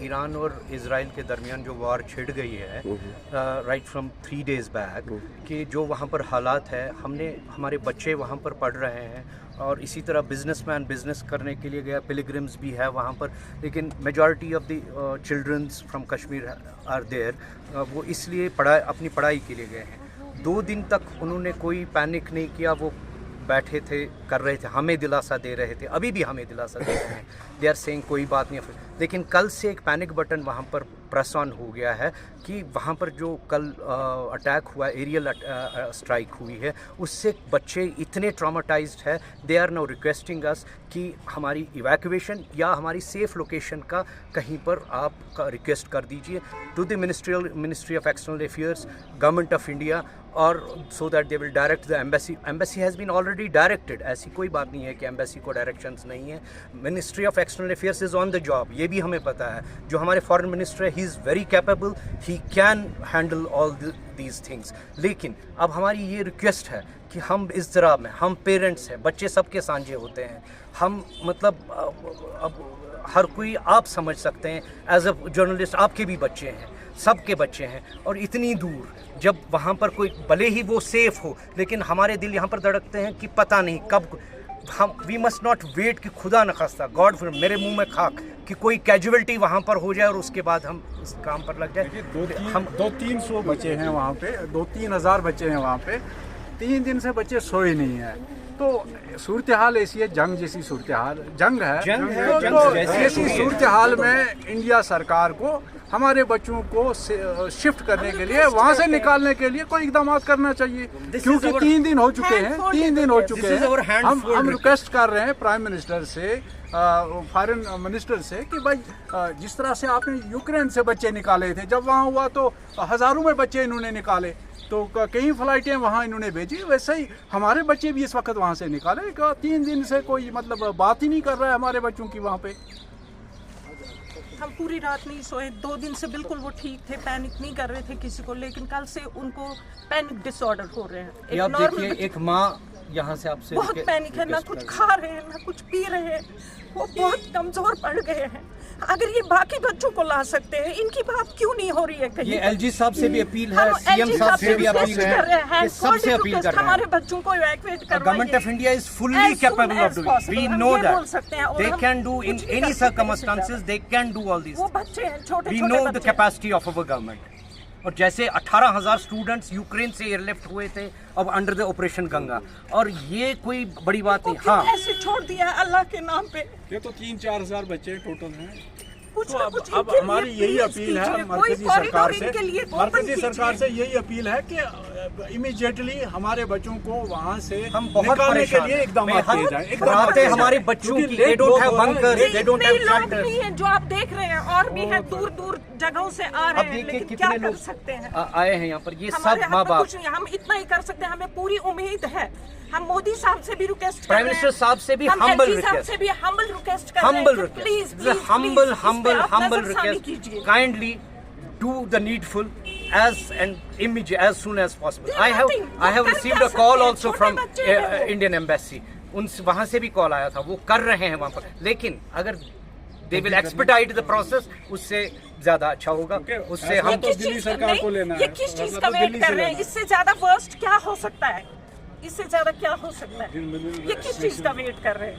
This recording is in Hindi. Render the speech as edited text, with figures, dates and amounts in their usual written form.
ईरान और इज़राइल के दरमियान जो वॉर छिड़ गई है राइट फ्रॉम 3 days बैक, कि जो वहाँ पर हालात है, हमारे बच्चे वहाँ पर पढ़ रहे हैं और इसी तरह बिजनेसमैन बिज़नेस करने के लिए गया, पिलग्रिम्स भी है वहाँ पर, लेकिन majority of the childrens from Kashmir are there, वो इसलिए अपनी पढ़ाई के लिए गए हैं। 2 दिन तक उन्होंने कोई पैनिक नहीं किया, वो बैठे थे, कर रहे थे, हमें दिलासा दे रहे थे, अभी भी हमें दिलासा दे रहे हैं, दे आर सेइंग कोई बात नहीं। लेकिन कल से एक पैनिक बटन वहाँ पर प्रेस ऑन हो गया है कि वहाँ पर जो कल अटैक हुआ, एरियल स्ट्राइक हुई है, उससे बच्चे इतने ट्रॉमाटाइज्ड है, दे आर नाउ रिक्वेस्टिंग अस कि हमारी इवैक्यूएशन या हमारी सेफ़ लोकेशन का कहीं पर आप रिक्वेस्ट कर दीजिए to the ministry of external affairs, government of India, और so that they will direct the embassy. Embassy has been already directed, ऐसी कोई बात नहीं है कि एम्बेसी को डायरेक्शंस नहीं है। Ministry of external affairs is on the job, ये भी हमें पता है। जो हमारे फॉरेन मिनिस्टर है, he is very capable, he can handle all these things. लेकिन अब हमारी ये रिक्वेस्ट है कि हम इस तरह में, हम पेरेंट्स हैं, बच्चे सबके साझे होते हैं, हम मतलब अब हर कोई, आप समझ सकते हैं एज अ जर्नलिस्ट, आपके भी बच्चे हैं, सबके बच्चे हैं, और इतनी दूर जब वहाँ पर कोई, भले ही वो सेफ़ हो, लेकिन हमारे दिल यहाँ पर धड़कते हैं कि पता नहीं कब हम, वी मस्ट नॉट वेट कि खुदा न खास्ता, गॉड, मेरे मुंह में खाक, कि कोई कैजुअलिटी वहाँ पर हो जाए और उसके बाद हम इस काम पर लग जाए। हम 200-300 बच्चे हैं वहाँ पे, 2-3 हज़ार बच्चे हैं वहाँ पे, 3 दिन से बच्चे सोए नहीं हैं। तो सूरत हाल ऐसी है, जंग जैसी सूरत हाल, जंग है, तो ऐसी सूरत हाल में इंडिया सरकार को हमारे बच्चों को शिफ्ट करने के लिए, वहाँ से निकालने के लिए कोई इकदाम करना चाहिए, क्योंकि 3 दिन हो चुके हैं, 3 दिन हो चुके हैं। हम रिक्वेस्ट कर रहे हैं प्राइम मिनिस्टर से, फॉरेन मिनिस्टर से, कि भाई जिस तरह से आपने यूक्रेन से बच्चे निकाले थे, जब वहाँ हुआ तो हज़ारों में बच्चे इन्होंने निकाले, तो कई फ्लाइटें वहाँ इन्होंने भेजी, वैसे ही हमारे बच्चे भी इस वक्त वहाँ से निकाले। 3 दिन से कोई मतलब बात ही नहीं कर रहा है हमारे बच्चों की वहाँ पे। हम पूरी रात नहीं सोए, 2 दिन से बिल्कुल वो ठीक थे, पैनिक नहीं कर रहे थे किसी को, लेकिन कल से उनको पैनिक डिसऑर्डर हो रहे हैं। आप देखिए, एक माँ यहाँ से आपसे बहुत पैनिक है, ना कुछ खा रहे हैं ना कुछ पी रहे हैं, वो बहुत कमजोर पड़ गए हैं। अगर ये बाकी बच्चों को ला सकते हैं, इनकी बात क्यों नहीं हो रही है कहीं? ये एलजी साहब से भी अपील है, सीएम साहब से भी अपील है, सबसे अपील कर रहे हैं, हमारे बच्चों को इवैक्यूएट करवाइए। Government of India is fully capable of doing, we know that they can do in any circumstances, they can do all this. वो बच्चे हैं छोटे, we know the capacity of our government. और जैसे 18,000 स्टूडेंट्स यूक्रेन से एयरलिफ्ट हुए थे अब अंडर द ऑपरेशन गंगा, और ये कोई बड़ी बात नहीं। हाँ, ऐसे छोड़ दिया अल्लाह के नाम पे। ये तो 3-4 हज़ार बच्चे टोटल हैं। तो अब हमारी यही अपील है मरकजी सरकार से, यही अपील है कि इमीडिएटली हमारे बच्चों को वहाँ से हम बहुत निकालने के लिए इकदाम किए जाए। हमारे बच्चों की they don't have bunkers, they don't have shelters। नहीं है जो आप देख रहे हैं, और भी है दूर दूर जगहों से आ रहे हैं, लेकिन क्या कर सकते हैं? आए हैं यहाँ पर, ये सब माँ बाप। हम इतना ही कर सकते हैं, हमें पूरी उम्मीद है। हम मोदी साहब से भी रिक्वेस्ट कर रहे हैं, प्राइम मिनिस्टर साहब से भी हम्बल रिक्वेस्ट कर रहे हैं, please kindly do the needful as soon as possible. I have received a call also from Indian Embassy. वहाँ से भी कॉल आया था, वो कर रहे हैं वहाँ पर, लेकिन अगर they will expedite the process, उससे ज्यादा अच्छा होगा। उससे हम तो दिल्ली सरकार को लेना है। ये किस चीज का वेट कर रहे हैं? इससे ज्यादा वर्स्ट क्या हो सकता है? इससे ज्यादा क्या हो सकता है? ये किस चीज का वेट कर रहे हैं?